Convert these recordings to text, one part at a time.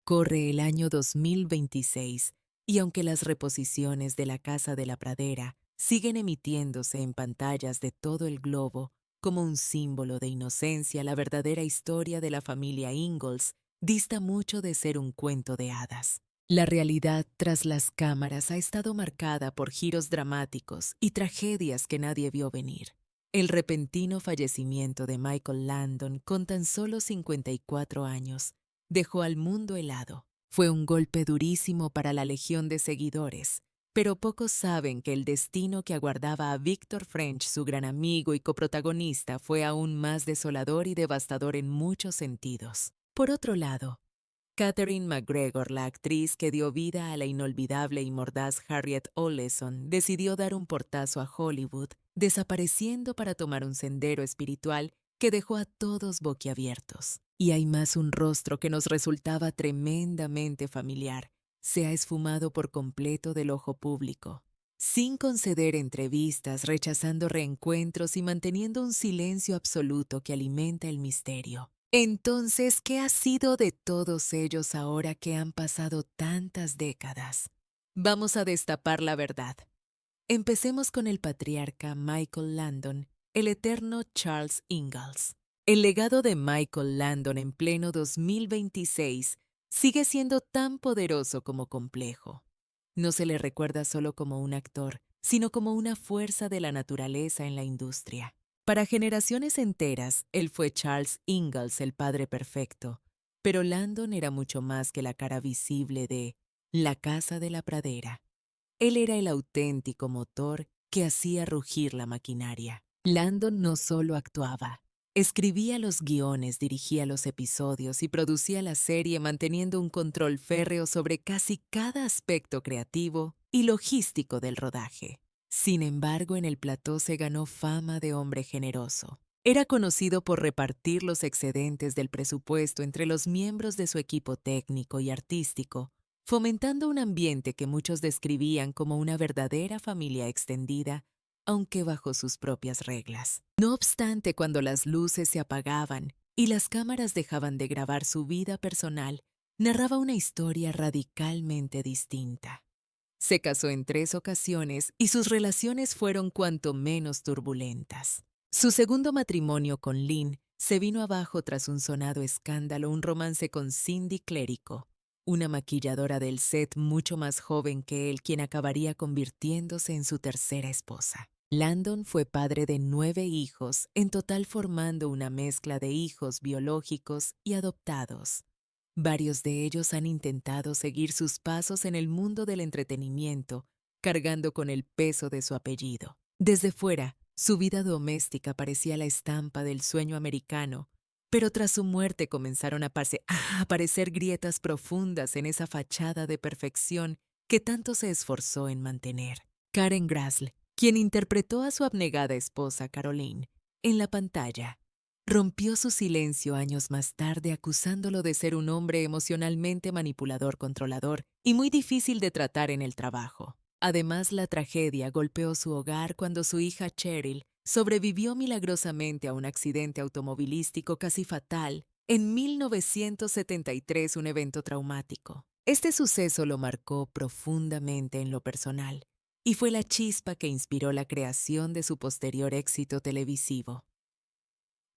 Corre el año 2026 y aunque las reposiciones de La Casa de la Pradera siguen emitiéndose en pantallas de todo el globo como un símbolo de inocencia, la verdadera historia de la familia Ingalls dista mucho de ser un cuento de hadas. La realidad tras las cámaras ha estado marcada por giros dramáticos y tragedias que nadie vio venir. El repentino fallecimiento de Michael Landon, con tan solo 54 años, dejó al mundo helado. Fue un golpe durísimo para la legión de seguidores, pero pocos saben que el destino que aguardaba a Victor French, su gran amigo y coprotagonista, fue aún más desolador y devastador en muchos sentidos. Por otro lado, Catherine McGregor, la actriz que dio vida a la inolvidable y mordaz Harriet Oleson, decidió dar un portazo a Hollywood, desapareciendo para tomar un sendero espiritual que dejó a todos boquiabiertos. Y hay más: un rostro que nos resultaba tremendamente familiar se ha esfumado por completo del ojo público. Sin conceder entrevistas, rechazando reencuentros y manteniendo un silencio absoluto que alimenta el misterio. Entonces, ¿qué ha sido de todos ellos ahora que han pasado tantas décadas? Vamos a destapar la verdad. Empecemos con el patriarca Michael Landon, el eterno Charles Ingalls. El legado de Michael Landon en pleno 2026 sigue siendo tan poderoso como complejo. No se le recuerda solo como un actor, sino como una fuerza de la naturaleza en la industria. Para generaciones enteras, él fue Charles Ingalls, el padre perfecto, pero Landon era mucho más que la cara visible de La Casa de la Pradera. Él era el auténtico motor que hacía rugir la maquinaria. Landon no solo actuaba, escribía los guiones, dirigía los episodios y producía la serie, manteniendo un control férreo sobre casi cada aspecto creativo y logístico del rodaje. Sin embargo, en el plató se ganó fama de hombre generoso. Era conocido por repartir los excedentes del presupuesto entre los miembros de su equipo técnico y artístico, fomentando un ambiente que muchos describían como una verdadera familia extendida, aunque bajo sus propias reglas. No obstante, cuando las luces se apagaban y las cámaras dejaban de grabar su vida personal, narraba una historia radicalmente distinta. Se casó en 3 ocasiones y sus relaciones fueron cuanto menos turbulentas. Su segundo matrimonio con Lynn se vino abajo tras un sonado escándalo, un romance con Cindy Clérico, una maquilladora del set mucho más joven que él, quien acabaría convirtiéndose en su tercera esposa. Landon fue padre de 9 hijos, en total formando una mezcla de hijos biológicos y adoptados. Varios de ellos han intentado seguir sus pasos en el mundo del entretenimiento, cargando con el peso de su apellido. Desde fuera, su vida doméstica parecía la estampa del sueño americano, pero tras su muerte comenzaron a aparecer grietas profundas en esa fachada de perfección que tanto se esforzó en mantener. Karen Grassle, quien interpretó a su abnegada esposa Caroline en la pantalla, rompió su silencio años más tarde, acusándolo de ser un hombre emocionalmente manipulador, controlador y muy difícil de tratar en el trabajo. Además, la tragedia golpeó su hogar cuando su hija Cheryl sobrevivió milagrosamente a un accidente automovilístico casi fatal en 1973, un evento traumático. Este suceso lo marcó profundamente en lo personal y fue la chispa que inspiró la creación de su posterior éxito televisivo,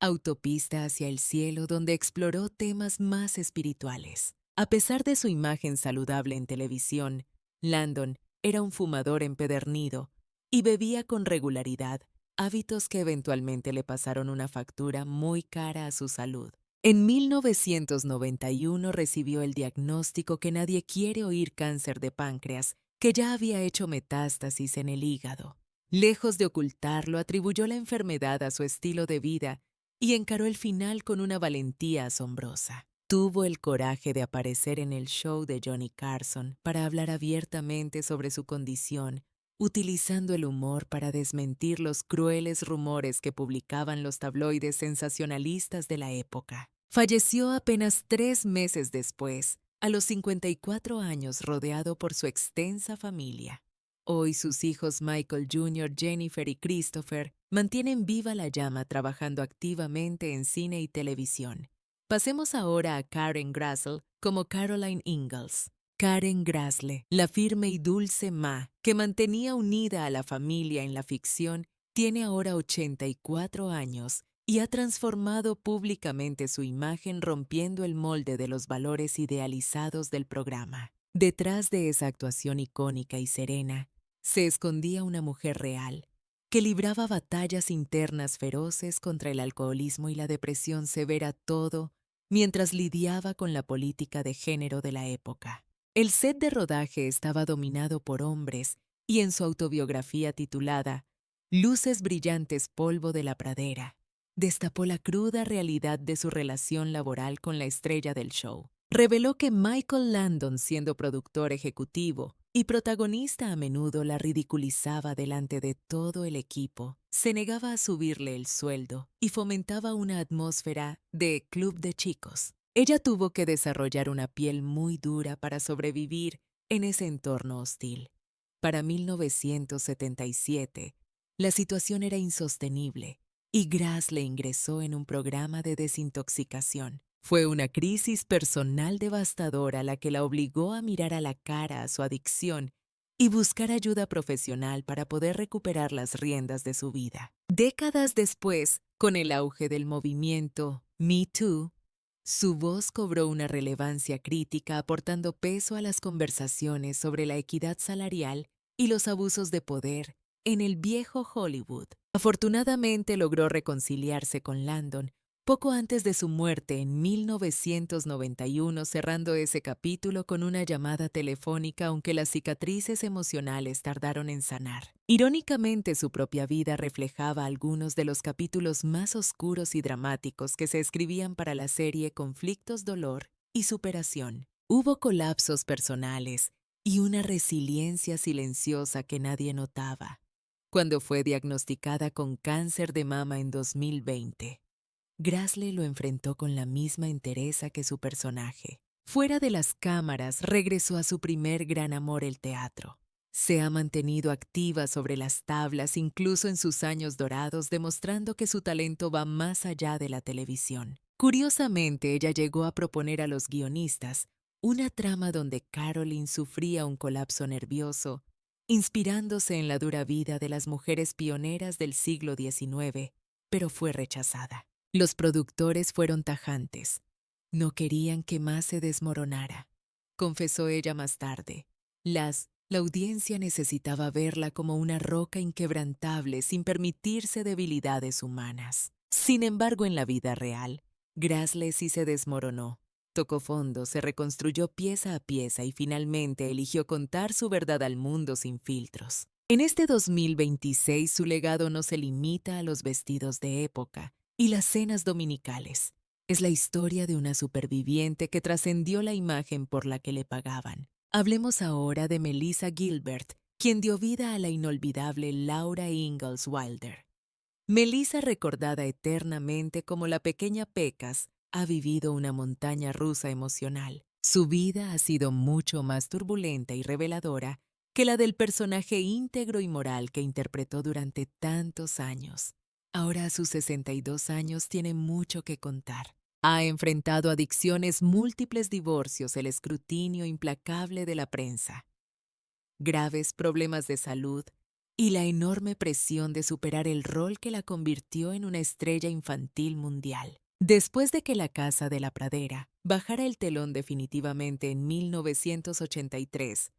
Autopista hacia el cielo, donde exploró temas más espirituales. A pesar de su imagen saludable en televisión, Landon era un fumador empedernido y bebía con regularidad, hábitos que eventualmente le pasaron una factura muy cara a su salud. En 1991 recibió el diagnóstico que nadie quiere oír: cáncer de páncreas, que ya había hecho metástasis en el hígado. Lejos de ocultarlo, atribuyó la enfermedad a su estilo de vida y encaró el final con una valentía asombrosa. Tuvo el coraje de aparecer en el show de Johnny Carson para hablar abiertamente sobre su condición, utilizando el humor para desmentir los crueles rumores que publicaban los tabloides sensacionalistas de la época. Falleció apenas 3 meses después, a los 54 años, rodeado por su extensa familia. Hoy sus hijos Michael Jr., Jennifer y Christopher mantienen viva la llama, trabajando activamente en cine y televisión. Pasemos ahora a Karen Grassle como Caroline Ingalls. Karen Grassle, la firme y dulce Ma, que mantenía unida a la familia en la ficción, tiene ahora 84 años y ha transformado públicamente su imagen rompiendo el molde de los valores idealizados del programa. Detrás de esa actuación icónica y serena, se escondía una mujer real, que libraba batallas internas feroces contra el alcoholismo y la depresión severa todo, mientras lidiaba con la política de género de la época. El set de rodaje estaba dominado por hombres y en su autobiografía titulada Luces brillantes polvo de la pradera, destapó la cruda realidad de su relación laboral con la estrella del show. Reveló que Michael Landon, siendo productor ejecutivo y protagonista, a menudo la ridiculizaba delante de todo el equipo, se negaba a subirle el sueldo y fomentaba una atmósfera de club de chicos. Ella tuvo que desarrollar una piel muy dura para sobrevivir en ese entorno hostil. Para 1977, la situación era insostenible y Grassle ingresó en un programa de desintoxicación. Fue una crisis personal devastadora la que la obligó a mirar a la cara a su adicción y buscar ayuda profesional para poder recuperar las riendas de su vida. Décadas después, con el auge del movimiento Me Too, su voz cobró una relevancia crítica, aportando peso a las conversaciones sobre la equidad salarial y los abusos de poder en el viejo Hollywood. Afortunadamente logró reconciliarse con Landon poco antes de su muerte en 1991, cerrando ese capítulo con una llamada telefónica, aunque las cicatrices emocionales tardaron en sanar. Irónicamente, su propia vida reflejaba algunos de los capítulos más oscuros y dramáticos que se escribían para la serie Conflictos, Dolor y Superación. Hubo colapsos personales y una resiliencia silenciosa que nadie notaba. Cuando fue diagnosticada con cáncer de mama en 2020, Grassle lo enfrentó con la misma entereza que su personaje. Fuera de las cámaras, regresó a su primer gran amor, el teatro. Se ha mantenido activa sobre las tablas incluso en sus años dorados, demostrando que su talento va más allá de la televisión. Curiosamente, ella llegó a proponer a los guionistas una trama donde Caroline sufría un colapso nervioso, inspirándose en la dura vida de las mujeres pioneras del siglo XIX, pero fue rechazada. Los productores fueron tajantes. No querían que más se desmoronara, confesó ella más tarde. La audiencia necesitaba verla como una roca inquebrantable sin permitirse debilidades humanas. Sin embargo, en la vida real, Grassle sí se desmoronó. Tocó fondo, se reconstruyó pieza a pieza y finalmente eligió contar su verdad al mundo sin filtros. En este 2026 su legado no se limita a los vestidos de época y las cenas dominicales. Es la historia de una superviviente que trascendió la imagen por la que le pagaban. Hablemos ahora de Melissa Gilbert, quien dio vida a la inolvidable Laura Ingalls Wilder. Melissa, recordada eternamente como la pequeña Pecas, ha vivido una montaña rusa emocional. Su vida ha sido mucho más turbulenta y reveladora que la del personaje íntegro y moral que interpretó durante tantos años. Ahora, a sus 62 años, tiene mucho que contar. Ha enfrentado adicciones, múltiples divorcios, el escrutinio implacable de la prensa, graves problemas de salud y la enorme presión de superar el rol que la convirtió en una estrella infantil mundial. Después de que La Casa de la Pradera bajara el telón definitivamente en 1983,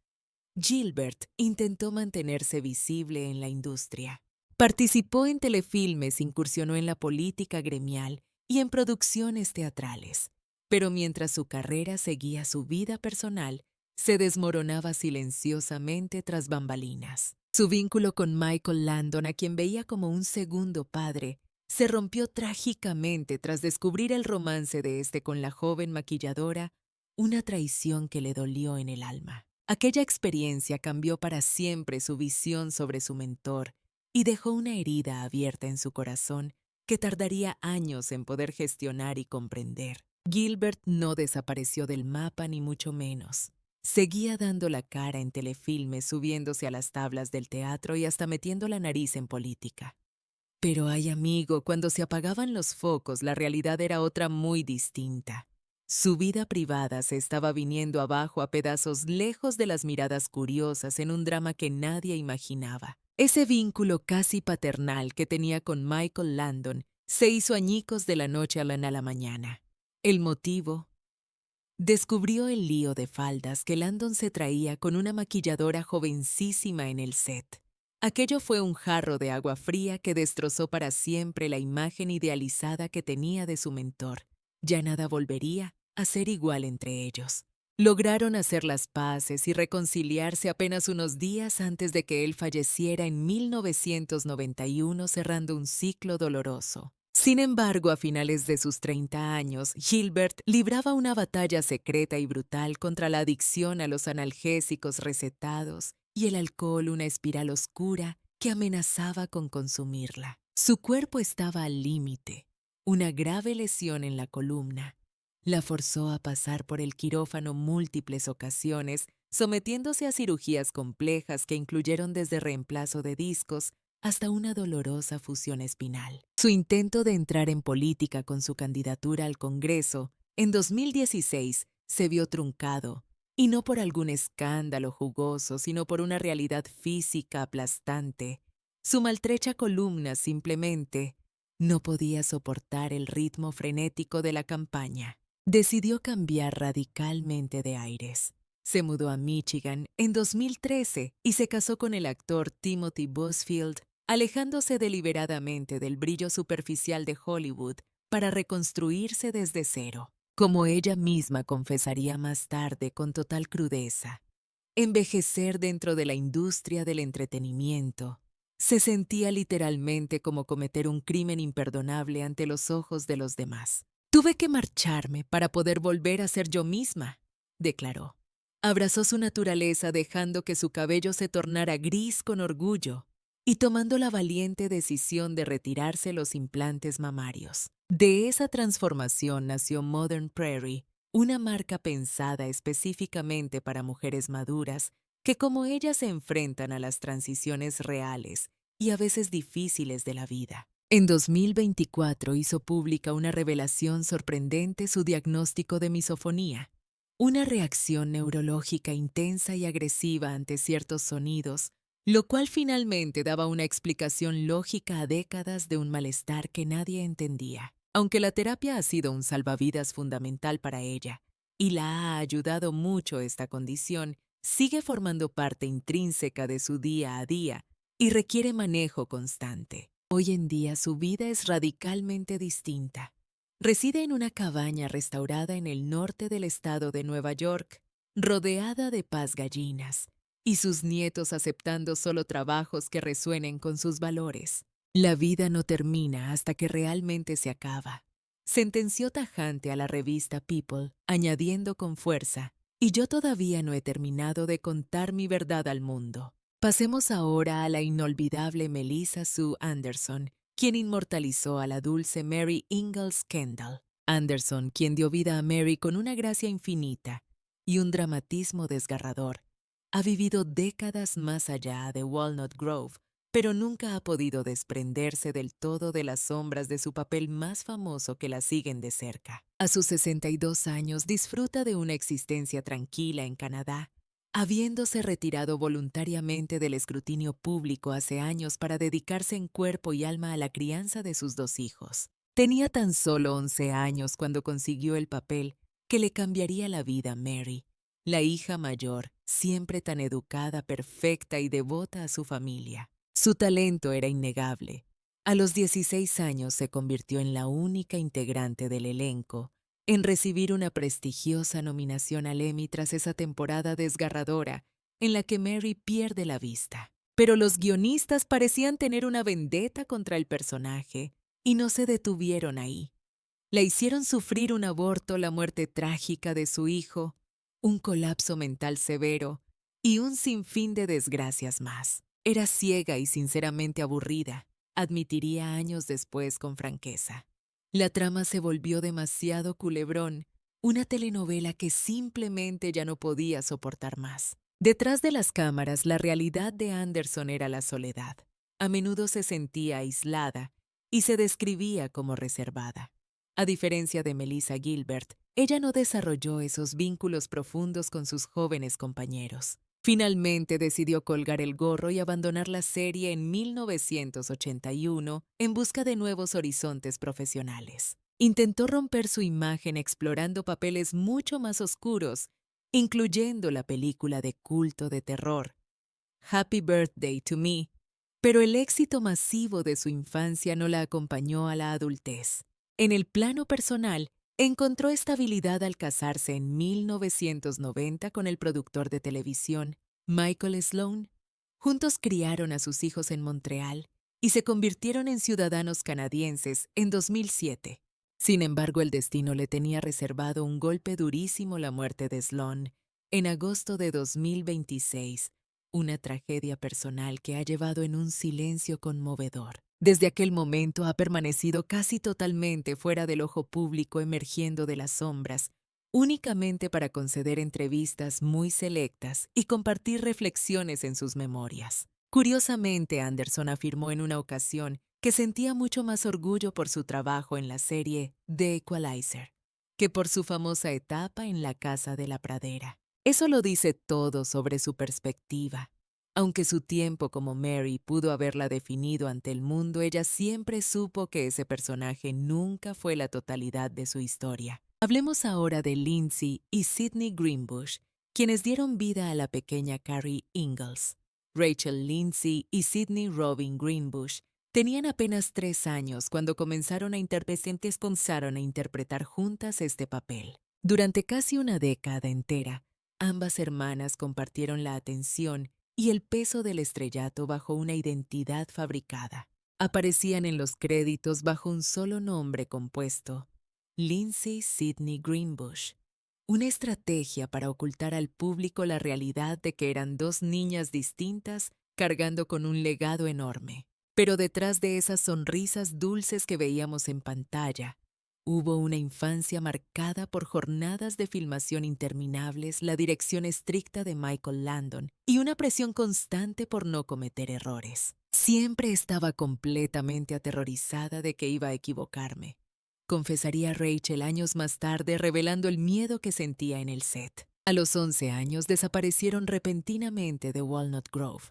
Gilbert intentó mantenerse visible en la industria. Participó en telefilmes, incursionó en la política gremial y en producciones teatrales. Pero mientras su carrera seguía, su vida personal se desmoronaba silenciosamente tras bambalinas. Su vínculo con Michael Landon, a quien veía como un segundo padre, se rompió trágicamente tras descubrir el romance de este con la joven maquilladora, una traición que le dolió en el alma. Aquella experiencia cambió para siempre su visión sobre su mentor y dejó una herida abierta en su corazón que tardaría años en poder gestionar y comprender. Gilbert no desapareció del mapa, ni mucho menos. Seguía dando la cara en telefilmes, subiéndose a las tablas del teatro y hasta metiendo la nariz en política. Pero ay, amigo, cuando se apagaban los focos, la realidad era otra muy distinta. Su vida privada se estaba viniendo abajo a pedazos lejos de las miradas curiosas en un drama que nadie imaginaba. Ese vínculo casi paternal que tenía con Michael Landon se hizo añicos de la noche a la mañana. El motivo: descubrió el lío de faldas que Landon se traía con una maquilladora jovencísima en el set. Aquello fue un jarro de agua fría que destrozó para siempre la imagen idealizada que tenía de su mentor. Ya nada volvería a ser igual entre ellos. Lograron hacer las paces y reconciliarse apenas unos días antes de que él falleciera en 1991, cerrando un ciclo doloroso. Sin embargo, a finales de sus 30 años, Gilbert libraba una batalla secreta y brutal contra la adicción a los analgésicos recetados y el alcohol, una espiral oscura que amenazaba con consumirla. Su cuerpo estaba al límite. Una grave lesión en la columna la forzó a pasar por el quirófano múltiples ocasiones, sometiéndose a cirugías complejas que incluyeron desde reemplazo de discos hasta una dolorosa fusión espinal. Su intento de entrar en política con su candidatura al Congreso en 2016 se vio truncado, y no por algún escándalo jugoso, sino por una realidad física aplastante. Su maltrecha columna simplemente no podía soportar el ritmo frenético de la campaña. Decidió cambiar radicalmente de aires. Se mudó a Michigan en 2013 y se casó con el actor Timothy Busfield, alejándose deliberadamente del brillo superficial de Hollywood para reconstruirse desde cero. Como ella misma confesaría más tarde con total crudeza, envejecer dentro de la industria del entretenimiento se sentía literalmente como cometer un crimen imperdonable ante los ojos de los demás. Tuve que marcharme para poder volver a ser yo misma, declaró. Abrazó su naturaleza dejando que su cabello se tornara gris con orgullo y tomando la valiente decisión de retirarse los implantes mamarios. De esa transformación nació Modern Prairie, una marca pensada específicamente para mujeres maduras que como ella se enfrentan a las transiciones reales y a veces difíciles de la vida. En 2024 hizo pública una revelación sorprendente: su diagnóstico de misofonía, una reacción neurológica intensa y agresiva ante ciertos sonidos, lo cual finalmente daba una explicación lógica a décadas de un malestar que nadie entendía. Aunque la terapia ha sido un salvavidas fundamental para ella y la ha ayudado mucho, esta condición sigue formando parte intrínseca de su día a día y requiere manejo constante. Hoy en día su vida es radicalmente distinta. Reside en una cabaña restaurada en el norte del estado de Nueva York, rodeada de gallinas, y sus nietos aceptando solo trabajos que resuenen con sus valores. La vida no termina hasta que realmente se acaba, sentenció tajante a la revista People, añadiendo con fuerza: y yo todavía no he terminado de contar mi verdad al mundo. Pasemos ahora a la inolvidable Melissa Sue Anderson, quien inmortalizó a la dulce Mary Ingalls Kendall. Anderson, quien dio vida a Mary con una gracia infinita y un dramatismo desgarrador, ha vivido décadas más allá de Walnut Grove, pero nunca ha podido desprenderse del todo de las sombras de su papel más famoso que la siguen de cerca. A sus 62 años disfruta de una existencia tranquila en Canadá, habiéndose retirado voluntariamente del escrutinio público hace años para dedicarse en cuerpo y alma a la crianza de sus 2 hijos. Tenía tan solo 11 años cuando consiguió el papel que le cambiaría la vida a Mary, la hija mayor, siempre tan educada, perfecta y devota a su familia. Su talento era innegable. A los 16 años se convirtió en la única integrante del elenco en recibir una prestigiosa nominación al Emmy tras esa temporada desgarradora en la que Mary pierde la vista. Pero los guionistas parecían tener una vendetta contra el personaje y no se detuvieron ahí. La hicieron sufrir un aborto, la muerte trágica de su hijo, un colapso mental severo y un sinfín de desgracias más. Era ciega y sinceramente aburrida, admitiría años después con franqueza. La trama se volvió demasiado culebrón, una telenovela que simplemente ya no podía soportar más. Detrás de las cámaras, la realidad de Anderson era la soledad. a menudo se sentía aislada y se describía como reservada. A diferencia de Melissa Gilbert, ella no desarrolló esos vínculos profundos con sus jóvenes compañeros. Finalmente decidió colgar el gorro y abandonar la serie en 1981 en busca de nuevos horizontes profesionales. Intentó romper su imagen explorando papeles mucho más oscuros, incluyendo la película de culto de terror, Happy Birthday to Me, pero el éxito masivo de su infancia no la acompañó a la adultez. En el plano personal, encontró estabilidad al casarse en 1990 con el productor de televisión, Michael Sloan. Juntos criaron a sus hijos en Montreal y se convirtieron en ciudadanos canadienses en 2007. Sin embargo, el destino le tenía reservado un golpe durísimo: la muerte de Sloan en agosto de 2026, una tragedia personal que ha llevado en un silencio conmovedor. Desde aquel momento ha permanecido casi totalmente fuera del ojo público, emergiendo de las sombras, únicamente para conceder entrevistas muy selectas y compartir reflexiones en sus memorias. Curiosamente, Anderson afirmó en una ocasión que sentía mucho más orgullo por su trabajo en la serie The Equalizer que por su famosa etapa en la Casa de la Pradera. Eso lo dice todo sobre su perspectiva. Aunque su tiempo como Mary pudo haberla definido ante el mundo, ella siempre supo que ese personaje nunca fue la totalidad de su historia. Hablemos ahora de Lindsay y Sydney Greenbush, quienes dieron vida a la pequeña Carrie Ingalls. Rachel Lindsay y Sydney Robin Greenbush tenían apenas 3 años cuando comenzaron a interpretar juntas este papel. Durante casi una década entera, ambas hermanas compartieron la atención y el peso del estrellato bajo una identidad fabricada. Aparecían en los créditos bajo un solo nombre compuesto: Lindsay Sydney Greenbush. Una estrategia para ocultar al público la realidad de que eran dos niñas distintas cargando con un legado enorme. Pero detrás de esas sonrisas dulces que veíamos en pantalla, hubo una infancia marcada por jornadas de filmación interminables, la dirección estricta de Michael Landon y una presión constante por no cometer errores. Siempre estaba completamente aterrorizada de que iba a equivocarme, confesaría Rachel años más tarde, revelando el miedo que sentía en el set. A los 11 años desaparecieron repentinamente de Walnut Grove.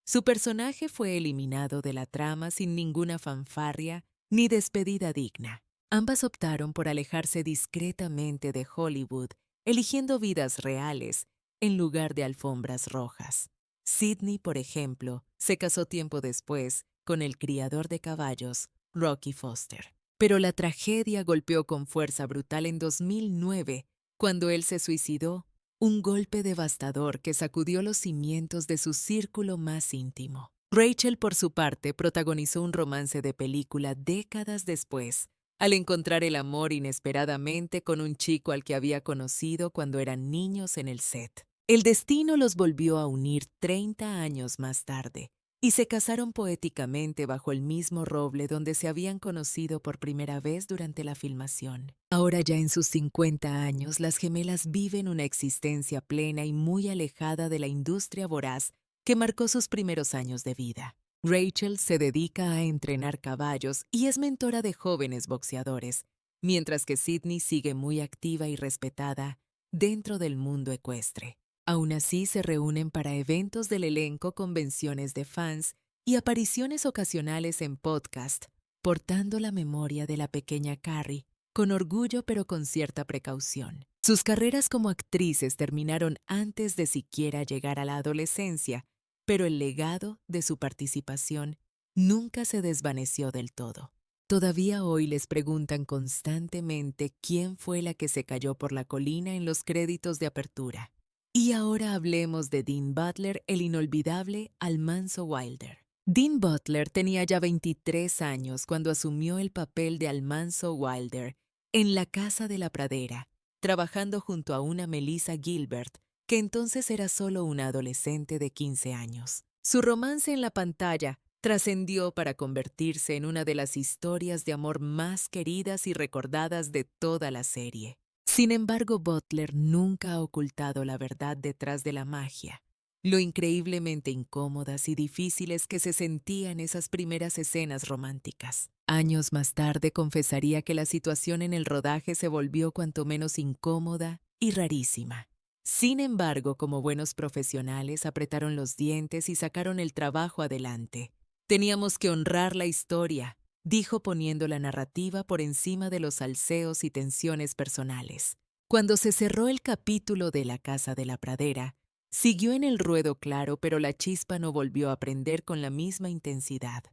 Su personaje fue eliminado de la trama sin ninguna fanfarria ni despedida digna. Ambas optaron por alejarse discretamente de Hollywood, eligiendo vidas reales en lugar de alfombras rojas. Sydney, por ejemplo, se casó tiempo después con el criador de caballos, Rocky Foster. Pero la tragedia golpeó con fuerza brutal en 2009, cuando él se suicidó, un golpe devastador que sacudió los cimientos de su círculo más íntimo. Rachel, por su parte, protagonizó un romance de película décadas después, al encontrar el amor inesperadamente con un chico al que había conocido cuando eran niños en el set. El destino los volvió a unir 30 años más tarde, y se casaron poéticamente bajo el mismo roble donde se habían conocido por primera vez durante la filmación. Ahora ya en sus 50 años, las gemelas viven una existencia plena y muy alejada de la industria voraz que marcó sus primeros años de vida. Rachel se dedica a entrenar caballos y es mentora de jóvenes boxeadores, mientras que Sydney sigue muy activa y respetada dentro del mundo ecuestre. Aún así, se reúnen para eventos del elenco, convenciones de fans y apariciones ocasionales en podcast, portando la memoria de la pequeña Carrie, con orgullo pero con cierta precaución. Sus carreras como actrices terminaron antes de siquiera llegar a la adolescencia, pero el legado de su participación nunca se desvaneció del todo. Todavía hoy les preguntan constantemente quién fue la que se cayó por la colina en los créditos de apertura. Y ahora hablemos de Dean Butler, el inolvidable Almanzo Wilder. Dean Butler tenía ya 23 años cuando asumió el papel de Almanzo Wilder en La Casa de la Pradera, trabajando junto a una Melissa Gilbert, que entonces era solo una adolescente de 15 años. Su romance en la pantalla trascendió para convertirse en una de las historias de amor más queridas y recordadas de toda la serie. Sin embargo, Butler nunca ha ocultado la verdad detrás de la magia. lo increíblemente incómodas y difíciles que se sentían esas primeras escenas románticas. Años más tarde confesaría que la situación en el rodaje se volvió cuanto menos incómoda y rarísima. Sin embargo, como buenos profesionales, apretaron los dientes y sacaron el trabajo adelante. Teníamos que honrar la historia, dijo poniendo la narrativa por encima de los salseos y tensiones personales. Cuando se cerró el capítulo de La Casa de la Pradera, siguió en el ruedo claro, pero la chispa no volvió a prender con la misma intensidad.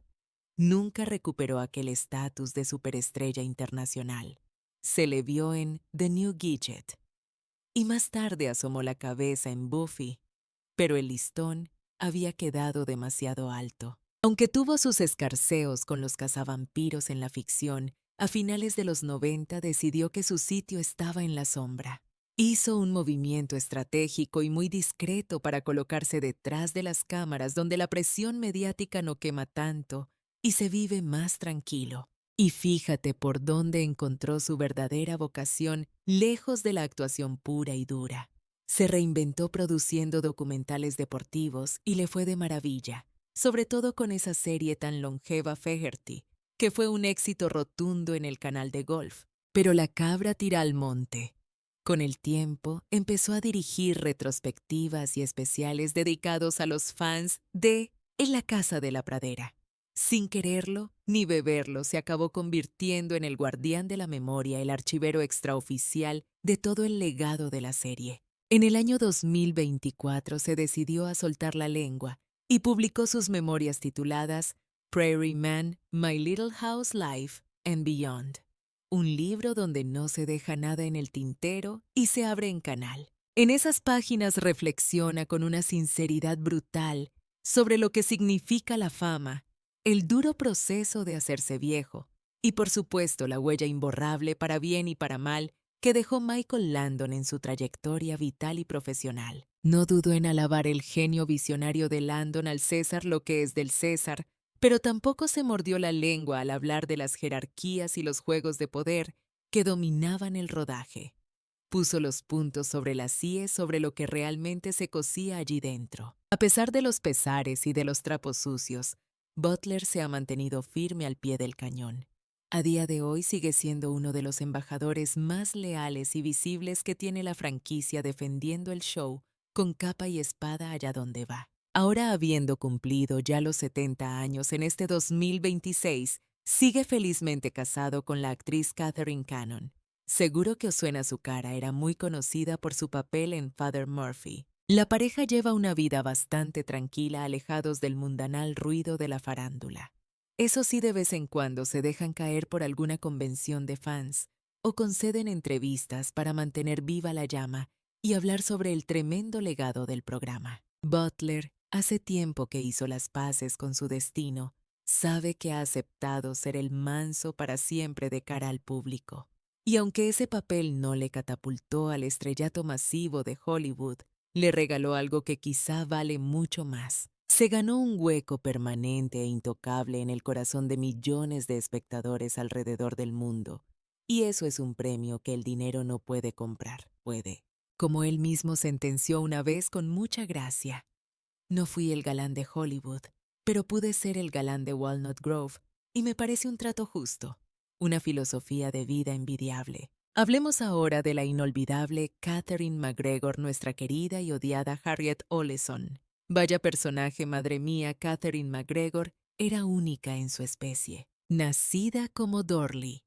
Nunca recuperó aquel estatus de superestrella internacional. Se le vio en The New Gidget. Y más tarde asomó la cabeza en Buffy, pero el listón había quedado demasiado alto. Aunque tuvo sus escarceos con los cazavampiros en la ficción, a finales de los 90 decidió que su sitio estaba en la sombra. Hizo un movimiento estratégico y muy discreto para colocarse detrás de las cámaras donde la presión mediática no quema tanto y se vive más tranquilo. Y fíjate por dónde encontró su verdadera vocación, lejos de la actuación pura y dura. Se reinventó produciendo documentales deportivos y le fue de maravilla, sobre todo con esa serie tan longeva Fegerty, que fue un éxito rotundo en el canal de golf. Pero la cabra tira al monte. Con el tiempo, empezó a dirigir retrospectivas y especiales dedicados a los fans de En la Casa de la Pradera. Sin quererlo ni beberlo, se acabó convirtiendo en el guardián de la memoria, el archivero extraoficial de todo el legado de la serie. En el año 2024 se decidió a soltar la lengua y publicó sus memorias tituladas Prairie Man, My Little House Life and Beyond. Un libro donde no se deja nada en el tintero y se abre en canal. En esas páginas reflexiona con una sinceridad brutal sobre lo que significa la fama, el duro proceso de hacerse viejo y, por supuesto, la huella imborrable para bien y para mal que dejó Michael Landon en su trayectoria vital y profesional. No dudó en alabar el genio visionario de Landon al César lo que es del César, pero tampoco se mordió la lengua al hablar de las jerarquías y los juegos de poder que dominaban el rodaje. Puso los puntos sobre las íes sobre lo que realmente se cocía allí dentro. A pesar de los pesares y de los trapos sucios, Butler se ha mantenido firme al pie del cañón. A día de hoy sigue siendo uno de los embajadores más leales y visibles que tiene la franquicia, defendiendo el show con capa y espada allá donde va. Ahora, habiendo cumplido ya los 70 años en este 2026, sigue felizmente casado con la actriz Catherine Cannon. Seguro que os suena su cara, era muy conocida por su papel en Father Murphy. La pareja lleva una vida bastante tranquila, alejados del mundanal ruido de la farándula. Eso sí, de vez en cuando se dejan caer por alguna convención de fans o conceden entrevistas para mantener viva la llama y hablar sobre el tremendo legado del programa. Butler, hace tiempo que hizo las paces con su destino, sabe que ha aceptado ser el manso para siempre de cara al público. Y aunque ese papel no le catapultó al estrellato masivo de Hollywood, le regaló algo que quizá vale mucho más. Se ganó un hueco permanente e intocable en el corazón de millones de espectadores alrededor del mundo. Y eso es un premio que el dinero no puede comprar. Puede. Como él mismo sentenció una vez con mucha gracia: no fui el galán de Hollywood, pero pude ser el galán de Walnut Grove, y me parece un trato justo, una filosofía de vida envidiable. Hablemos ahora de la inolvidable Catherine McGregor, nuestra querida y odiada Harriet Oleson. Vaya personaje, madre mía. Catherine McGregor era única en su especie, nacida como Dorley.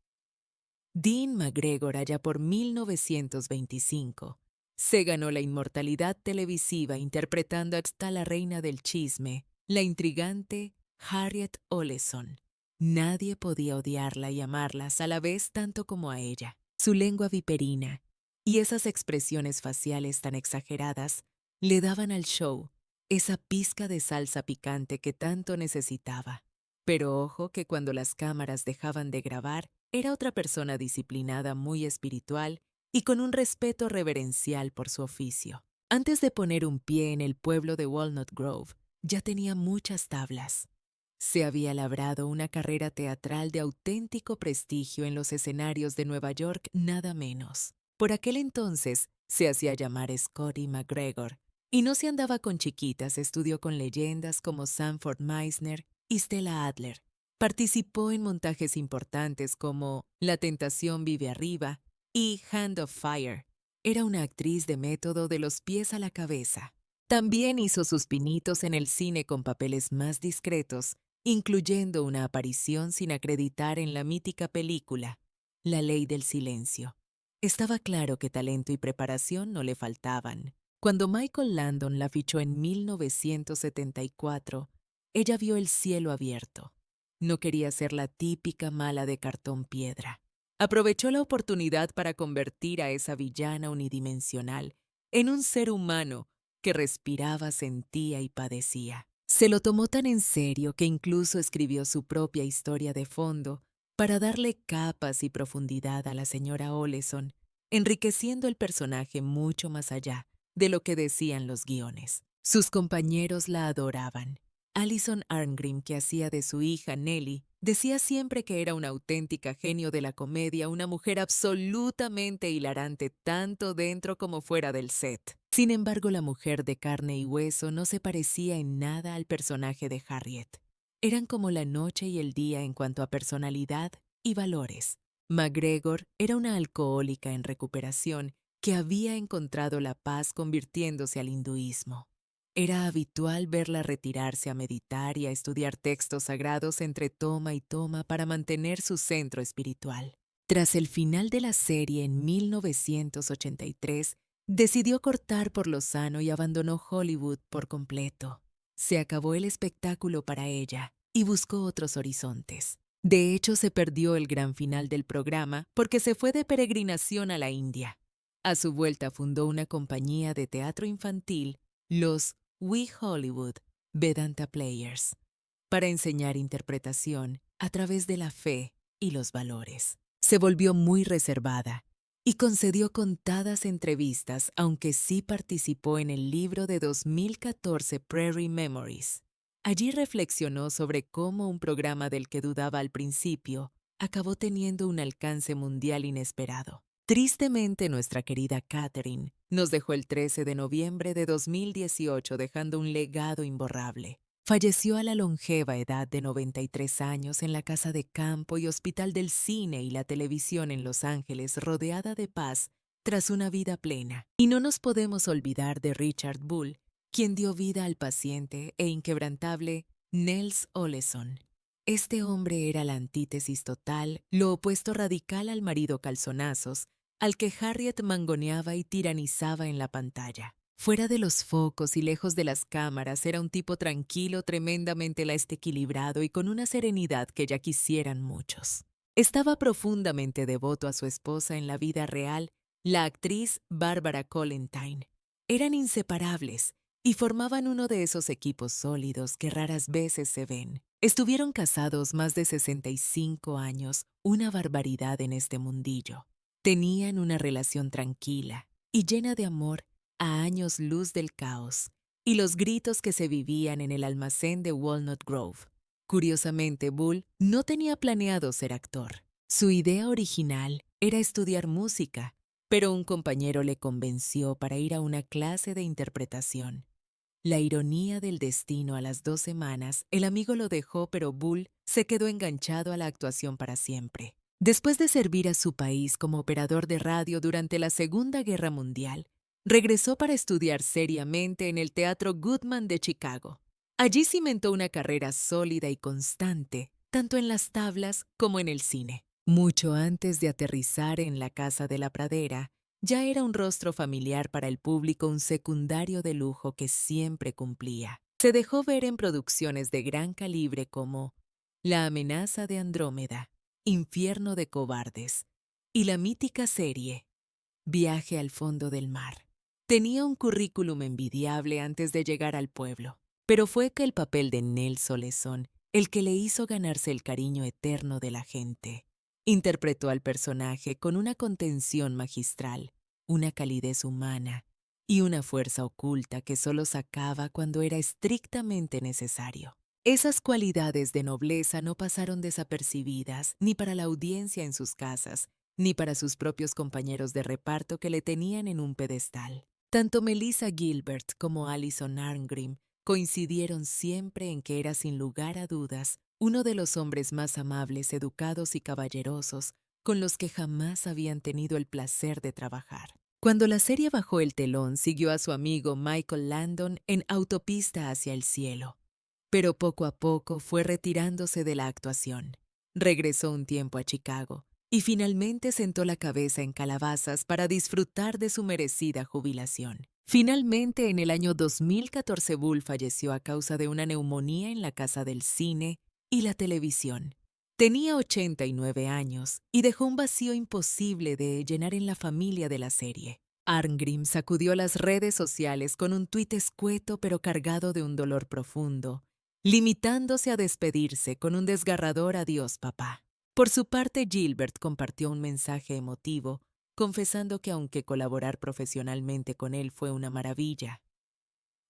Dean McGregor, allá por 1925, se ganó la inmortalidad televisiva interpretando a la reina del chisme, la intrigante Harriet Oleson. Nadie podía odiarla y amarla a la vez tanto como a ella. Su lengua viperina y esas expresiones faciales tan exageradas le daban al show esa pizca de salsa picante que tanto necesitaba. Pero ojo que cuando las cámaras dejaban de grabar, era otra persona disciplinada, muy espiritual y con un respeto reverencial por su oficio. Antes de poner un pie en el pueblo de Walnut Grove, ya tenía muchas tablas. Se había labrado una carrera teatral de auténtico prestigio en los escenarios de Nueva York, nada menos. Por aquel entonces se hacía llamar Scotty McGregor, Y no se andaba con chiquitas, estudió con leyendas como Sanford Meisner y Stella Adler. Participó en montajes importantes como La tentación vive arriba y Hand of Fire. Era una actriz de método de los pies a la cabeza. También hizo sus pinitos en el cine con papeles más discretos, incluyendo una aparición sin acreditar en la mítica película La Ley del Silencio. Estaba claro que talento y preparación no le faltaban. Cuando Michael Landon la fichó en 1974, ella vio el cielo abierto. No quería ser la típica mala de cartón piedra. Aprovechó la oportunidad para convertir a esa villana unidimensional en un ser humano que respiraba, sentía y padecía. Se lo tomó tan en serio que incluso escribió su propia historia de fondo para darle capas y profundidad a la señora Oleson, enriqueciendo el personaje mucho más allá de lo que decían los guiones. Sus compañeros la adoraban. Alison Arngrim, que hacía de su hija Nellie, decía siempre que era una auténtica genio de la comedia, una mujer absolutamente hilarante tanto dentro como fuera del set. Sin embargo, la mujer de carne y hueso no se parecía en nada al personaje de Harriet. Eran como la noche y el día en cuanto a personalidad y valores. MacGregor era una alcohólica en recuperación que había encontrado la paz convirtiéndose al hinduismo. Era habitual verla retirarse a meditar y a estudiar textos sagrados entre toma y toma para mantener su centro espiritual. Tras el final de la serie en 1983, decidió cortar por lo sano y abandonó Hollywood por completo. Se acabó el espectáculo para ella y buscó otros horizontes. De hecho, se perdió el gran final del programa porque se fue de peregrinación a la India. A su vuelta fundó una compañía de teatro infantil, los We Hollywood Vedanta Players, para enseñar interpretación a través de la fe y los valores. Se volvió muy reservada y concedió contadas entrevistas, aunque sí participó en el libro de 2014 Prairie Memories. Allí reflexionó sobre cómo un programa del que dudaba al principio acabó teniendo un alcance mundial inesperado. Tristemente, nuestra querida Catherine nos dejó el 13 de noviembre de 2018 dejando un legado imborrable. Falleció a la longeva edad de 93 años en la casa de campo y hospital del cine y la televisión en Los Ángeles, rodeada de paz tras una vida plena. Y no nos podemos olvidar de Richard Bull, quien dio vida al paciente e inquebrantable Nels Oleson. Este hombre era la antítesis total, lo opuesto radical al marido calzonazos, al que Harriet mangoneaba y tiranizaba en la pantalla. Fuera de los focos y lejos de las cámaras, era un tipo tranquilo, tremendamente equilibrado y con una serenidad que ya quisieran muchos. Estaba profundamente devoto a su esposa en la vida real, la actriz Barbara Collentine. Eran inseparables y formaban uno de esos equipos sólidos que raras veces se ven. Estuvieron casados más de 65 años, una barbaridad en este mundillo. Tenían una relación tranquila y llena de amor a años luz del caos y los gritos que se vivían en el almacén de Walnut Grove. Curiosamente, Bull no tenía planeado ser actor. Su idea original era estudiar música, pero un compañero le convenció para ir a una clase de interpretación. La ironía del destino: a las 2 semanas, el amigo lo dejó, pero Bull se quedó enganchado a la actuación para siempre. Después de servir a su país como operador de radio durante la Segunda Guerra Mundial, regresó para estudiar seriamente en el Teatro Goodman de Chicago. Allí cimentó una carrera sólida y constante, tanto en las tablas como en el cine. Mucho antes de aterrizar en la Casa de la Pradera, ya era un rostro familiar para el público, un secundario de lujo que siempre cumplía. Se dejó ver en producciones de gran calibre como La amenaza de Andrómeda, Infierno de cobardes y la mítica serie Viaje al fondo del mar. Tenía un currículum envidiable antes de llegar al pueblo, pero fue que el papel de Nels Oleson el que le hizo ganarse el cariño eterno de la gente. Interpretó al personaje con una contención magistral, una calidez humana y una fuerza oculta que solo sacaba cuando era estrictamente necesario. Esas cualidades de nobleza no pasaron desapercibidas ni para la audiencia en sus casas, ni para sus propios compañeros de reparto que le tenían en un pedestal. Tanto Melissa Gilbert como Alison Arngrim coincidieron siempre en que era sin lugar a dudas uno de los hombres más amables, educados y caballerosos con los que jamás habían tenido el placer de trabajar. Cuando la serie bajó el telón, siguió a su amigo Michael Landon en Autopista hacia el cielo, pero poco a poco fue retirándose de la actuación. Regresó un tiempo a Chicago y finalmente sentó la cabeza en Calabazas para disfrutar de su merecida jubilación. Finalmente, en el año 2014, Bull falleció a causa de una neumonía en la casa del cine y la televisión. Tenía 89 años y dejó un vacío imposible de llenar en la familia de la serie. Arngrim sacudió las redes sociales con un tuit escueto pero cargado de un dolor profundo, limitándose a despedirse con un desgarrador adiós, papá. Por su parte, Gilbert compartió un mensaje emotivo, confesando que aunque colaborar profesionalmente con él fue una maravilla,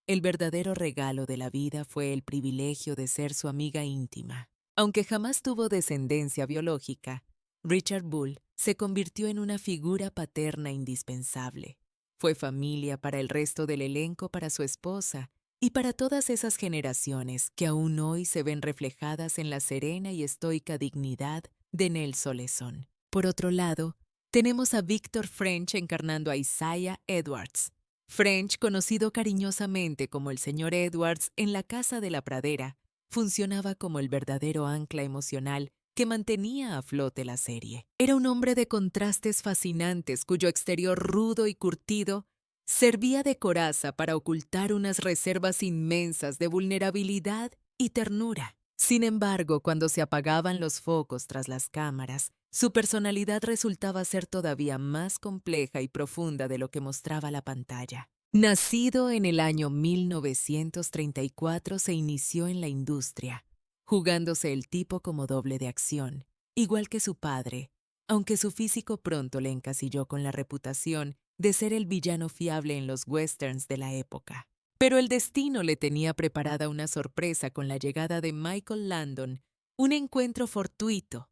el verdadero regalo de la vida fue el privilegio de ser su amiga íntima. Aunque jamás tuvo descendencia biológica, Richard Bull se convirtió en una figura paterna indispensable. Fue familia para el resto del elenco, para su esposa y para todas esas generaciones que aún hoy se ven reflejadas en la serena y estoica dignidad de Nell Soleson. Por otro lado, tenemos a Victor French encarnando a Isaiah Edwards. French, conocido cariñosamente como el señor Edwards en La Casa de la Pradera, funcionaba como el verdadero ancla emocional que mantenía a flote la serie. Era un hombre de contrastes fascinantes cuyo exterior rudo y curtido servía de coraza para ocultar unas reservas inmensas de vulnerabilidad y ternura. Sin embargo, cuando se apagaban los focos tras las cámaras, su personalidad resultaba ser todavía más compleja y profunda de lo que mostraba la pantalla. Nacido en el año 1934, se inició en la industria, jugándose el tipo como doble de acción, igual que su padre, aunque su físico pronto le encasilló con la reputación de ser el villano fiable en los westerns de la época. Pero el destino le tenía preparada una sorpresa con la llegada de Michael Landon, un encuentro fortuito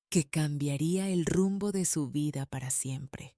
que cambiaría el rumbo de su vida para siempre.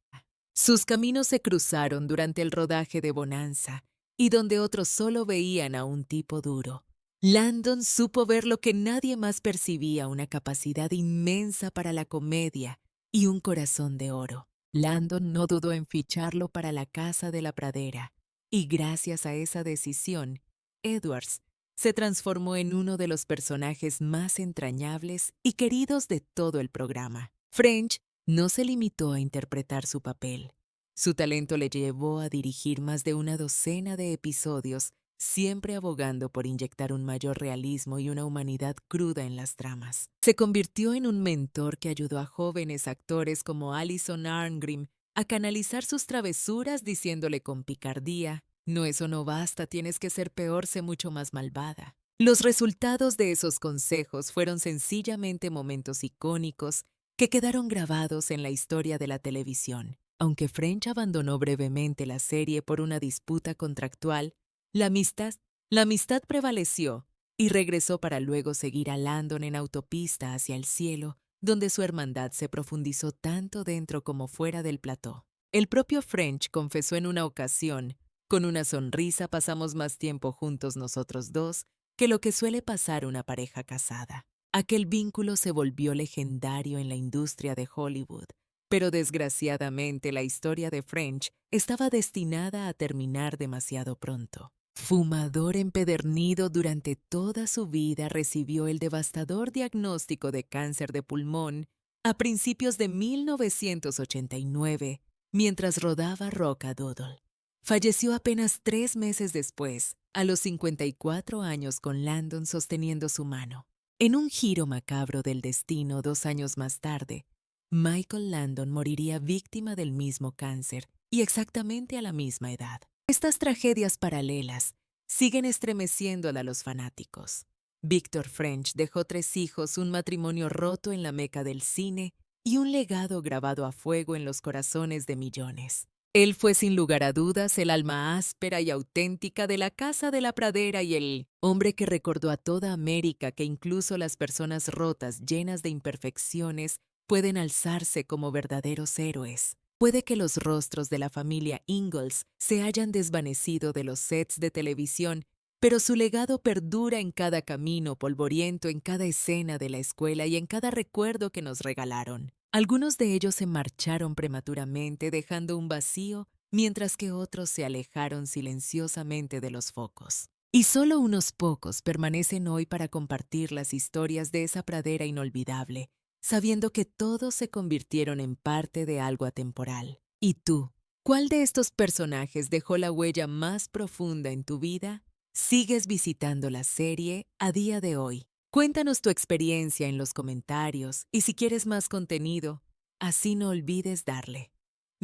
Sus caminos se cruzaron durante el rodaje de Bonanza, y donde otros solo veían a un tipo duro, Landon supo ver lo que nadie más percibía: una capacidad inmensa para la comedia y un corazón de oro. Landon no dudó en ficharlo para La Casa de la Pradera, y gracias a esa decisión, Edwards se transformó en uno de los personajes más entrañables y queridos de todo el programa. French no se limitó a interpretar su papel. Su talento le llevó a dirigir más de una docena de episodios, siempre abogando por inyectar un mayor realismo y una humanidad cruda en las tramas. Se convirtió en un mentor que ayudó a jóvenes actores como Alison Arngrim a canalizar sus travesuras, diciéndole con picardía: no, eso no basta, tienes que ser peor, sé mucho más malvada. Los resultados de esos consejos fueron sencillamente momentos icónicos que quedaron grabados en la historia de la televisión. Aunque French abandonó brevemente la serie por una disputa contractual, la amistad prevaleció y regresó para luego seguir a Landon en Autopista hacia el cielo, donde su hermandad se profundizó tanto dentro como fuera del plató. El propio French confesó en una ocasión: con una sonrisa pasamos más tiempo juntos nosotros dos que lo que suele pasar una pareja casada. Aquel vínculo se volvió legendario en la industria de Hollywood, pero desgraciadamente la historia de French estaba destinada a terminar demasiado pronto. Fumador empedernido durante toda su vida, recibió el devastador diagnóstico de cáncer de pulmón a principios de 1989, mientras rodaba Rock-a-Doodle. Falleció apenas 3 meses después, a los 54 años, con Landon sosteniendo su mano. En un giro macabro del destino, 2 años más tarde, Michael Landon moriría víctima del mismo cáncer y exactamente a la misma edad. Estas tragedias paralelas siguen estremeciendo a los fanáticos. Victor French dejó 3 hijos, un matrimonio roto en la meca del cine y un legado grabado a fuego en los corazones de millones. Él fue sin lugar a dudas el alma áspera y auténtica de La Casa de la Pradera y el hombre que recordó a toda América que incluso las personas rotas, llenas de imperfecciones, pueden alzarse como verdaderos héroes. Puede que los rostros de la familia Ingalls se hayan desvanecido de los sets de televisión, pero su legado perdura en cada camino polvoriento, en cada escena de la escuela y en cada recuerdo que nos regalaron. Algunos de ellos se marcharon prematuramente, dejando un vacío, mientras que otros se alejaron silenciosamente de los focos. Y solo unos pocos permanecen hoy para compartir las historias de esa pradera inolvidable, sabiendo que todos se convirtieron en parte de algo atemporal. ¿Y tú? ¿Cuál de estos personajes dejó la huella más profunda en tu vida? ¿Sigues visitando la serie a día de hoy? Cuéntanos tu experiencia en los comentarios y si quieres más contenido, así no olvides darle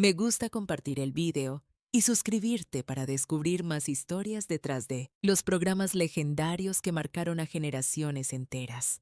me gusta, compartir el video y suscribirte para descubrir más historias detrás de los programas legendarios que marcaron a generaciones enteras.